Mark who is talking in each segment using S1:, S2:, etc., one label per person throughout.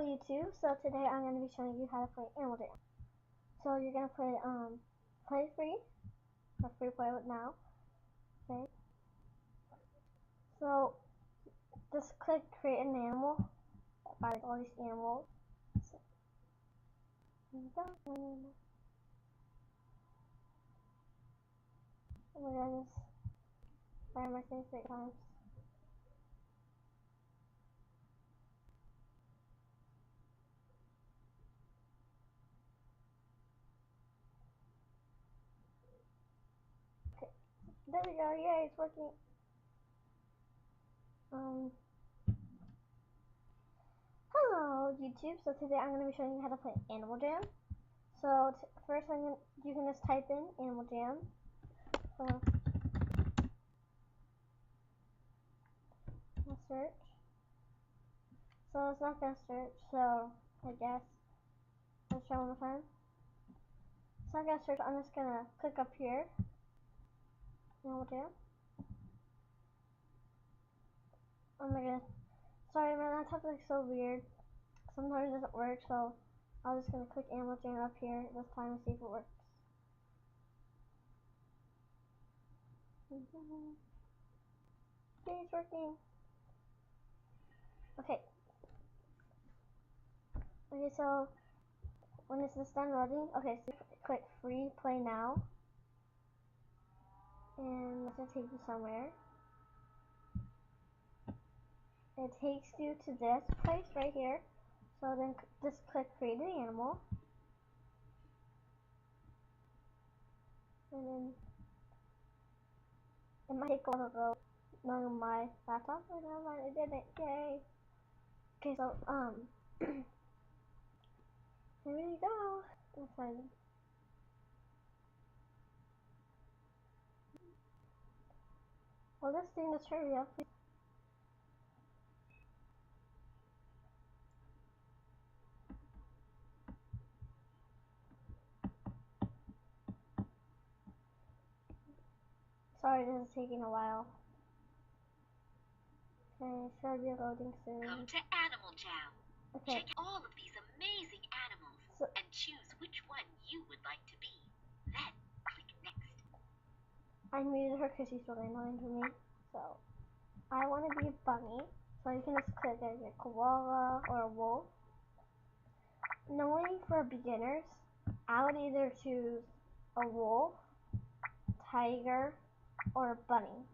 S1: YouTube, so today I'm going to be showing you how to play Animal Jam. So you're going to play free, or free play it now, okay? So just click create an animal, find all these animals. So, here we go. Oh my goodness, why am I saying 3 times? Okay, there we go, yay, it's working. Hello YouTube, so today I'm going to be showing you how to play Animal Jam. So first you can just type in Animal Jam. So search. So it's not gonna search, so I guess let's try one more time. It's not gonna search, I'm just gonna click up here. Animal Jam. Oh my god. Sorry, my laptop's like so weird. Sometimes it doesn't work, so I was just gonna click Animal Jam up here this time and see if it works. Okay, it's working. Okay. Okay, so when this is done loading, okay, so click free play now. And it's gonna take you somewhere. It takes you to this place right here. So then just click create an animal. And then it might take a while to go knowing my laptop, but never mind, it did it, yay. Okay, so here we go. I'm excited. Well, let's do the trivia. Sorry, this is taking a while. Okay, should be loading soon.
S2: Come to Animal Jam. Okay. Check all of these amazing animals and choose which one you would like to be. Then click next.
S1: I muted her because she's really annoying to me. So I want to be a bunny. So you can just click a koala or a wolf. Normally for beginners, I would either choose a wolf, tiger, or a bunny.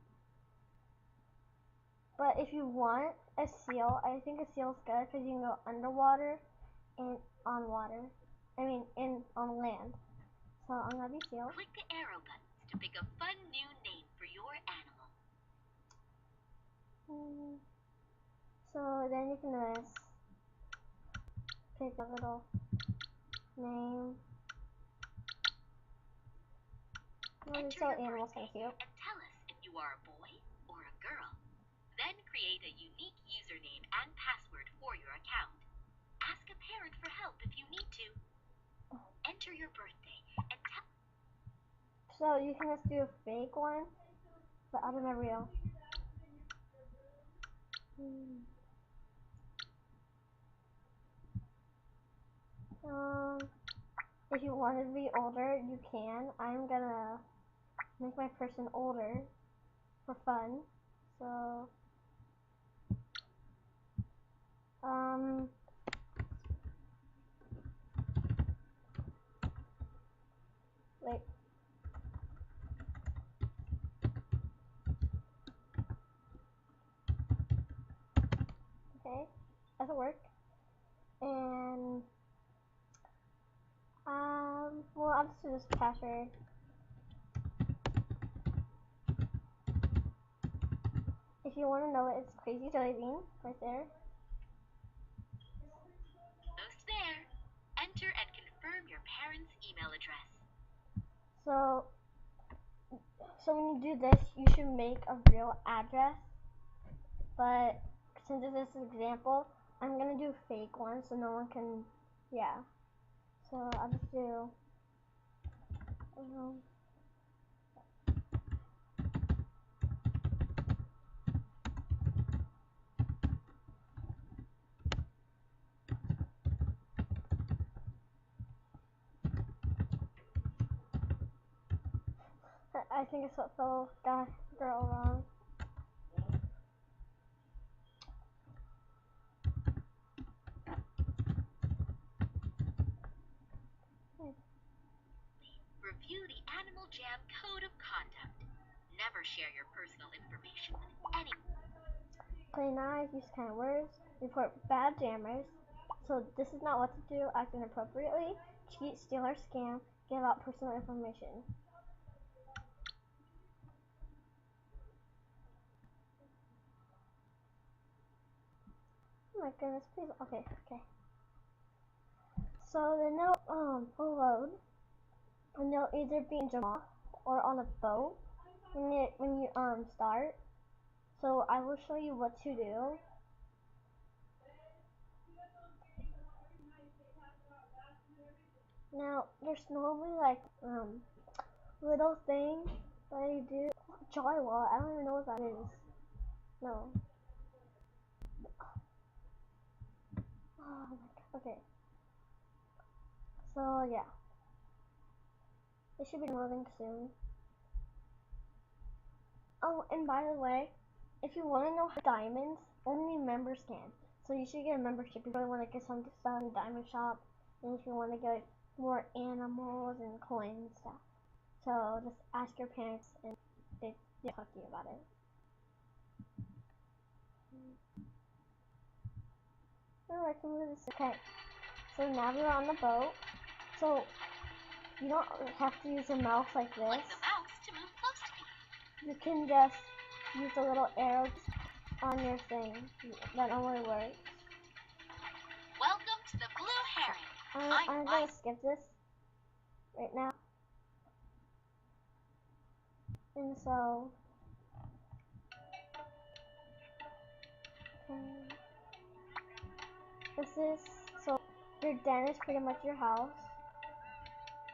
S1: But if you want a seal, I think a seal is good because you can go underwater and on water. I mean, on land. So I'm gonna be seal.
S2: Click the arrow buttons to pick a fun new name for your animal.
S1: So then you can just pick a little name.
S2: Enter your birthday and tell us if you are a boy or a girl. Then create a unique username and password for your account. Ask a parent for help if you need to. Enter your birthday and tell.
S1: So you can just do a fake one, but I don't know real. If you want to be older, you can. I'm gonna make my person older for fun. So, wait. Okay, that'll work. And, well, I'll just do this password. If you want to know it, it's Crazy Jellybean right there.
S2: Almost there. Enter and confirm your parents' email address.
S1: So when you do this, you should make a real address. But since this is an example, I'm gonna do a fake one so no one can, yeah. So I'll just do. I think it's what fell guy girl wrong.
S2: Review the Animal Jam Code of Conduct. Never share your personal information with anyone.
S1: Clean eyes, use kind words, report bad jammers. So this is not what to do, act inappropriately, cheat, steal, or scam, give out personal information. Oh my goodness, please, okay. So then will load, and you'll either be in Jamal or on a boat when you start. So I will show you what to do. Now there's normally like little thing that you do. Joy wall, I don't even know what that is. No. Oh my god. Okay. So yeah. It should be loading soon. Oh, and by the way, if you want to know diamonds, only members can. So you should get a membership if you really want to get some stuff in the diamond shop, and if you want to get more animals and coins and stuff. So just ask your parents, and they'll talk to you about it. Oh, I can move this. Okay. So now we're on the boat. So you don't have to use your mouse like this.
S2: Click the mouse to move close to me.
S1: You can just use the little arrows on your thing. That only works.
S2: Welcome to the Blue Heron.
S1: I'm gonna skip this right now. And so this is so your den is pretty much your house.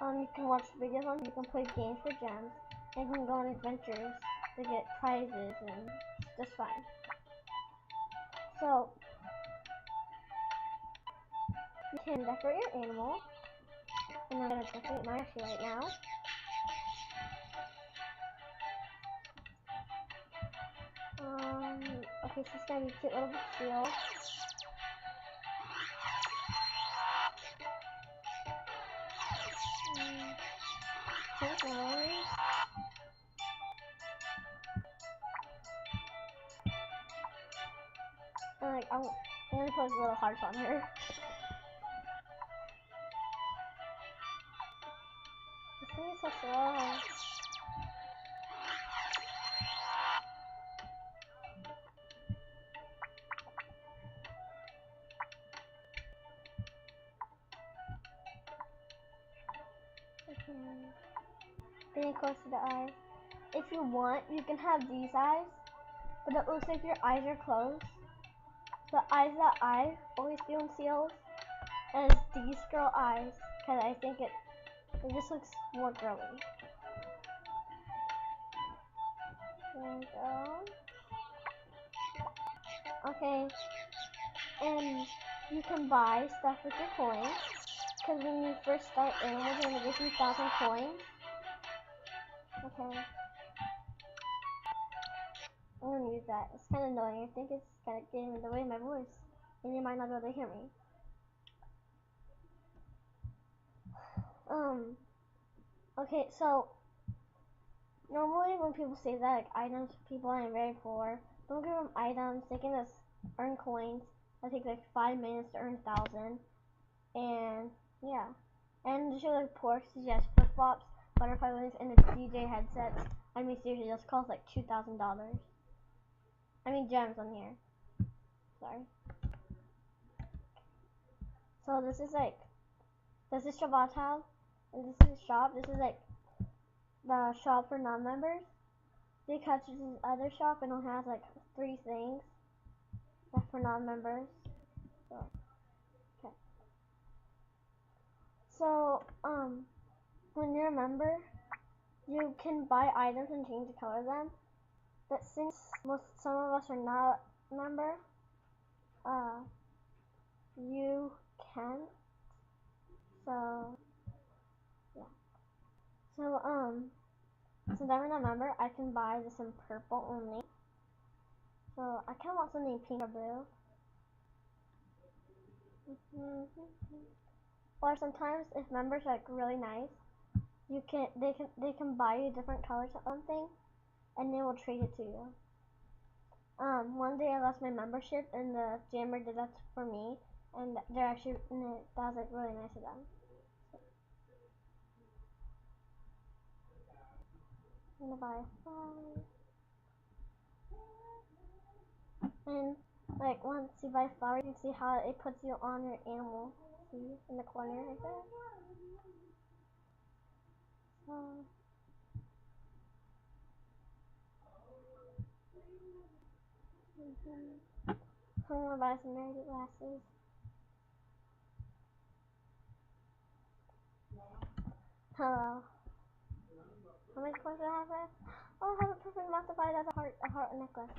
S1: You can watch videos on, you can play games for gems, and you can go on adventures to get prizes and just fun. So you can decorate your animal, and I'm gonna decorate mine actually right now. Okay, so it's gonna be a cute little shield. Like I'm gonna put little hearts on her. This thing is so slow. Getting close to the eyes. If you want, you can have these eyes, but it looks like your eyes are closed. The eyes that I always do in seals is these girl eyes, because I think it just looks more girly. There we go. Okay, and you can buy stuff with your coins, because when you first start animals, they're gonna give you 1,000 coins. Okay. I'm gonna use that. It's kind of annoying. I think it's kind of getting in the way of my voice, and you might not be able to hear me. Okay, so normally when people say that, like items people aren't very poor, don't give them items. They can just earn coins. That takes like 5 minutes to earn 1,000, and yeah. And to show like poor, suggest flip flops, butterfly wings, and the DJ headsets. I mean, seriously, this costs like $2,000. I mean, gems on here. Sorry. So this is Shabbat, and this is shop. This is like the shop for non-members. Because this is other shop and it has like 3 things that's for non-members. So, okay. So, when you're a member, you can buy items and change the color of them. But since some of us are not a member, you can. So, yeah. So, since I'm a member, I can buy this in purple only. So I kind of want something pink or blue. Or sometimes if members are like really nice, they can buy you different colors of something, and they will trade it to you. One day I lost my membership, and the jammer did that for me, and they're actually that was like really nice of them. I'm gonna buy 5. And like once you buy flower, you can see how it puts you on your animal. See in the corner right there. I'm gonna buy some nerdy glasses. Hello. How many coins do I have left? Oh, I have a perfect amount to buy. That's a heart necklace.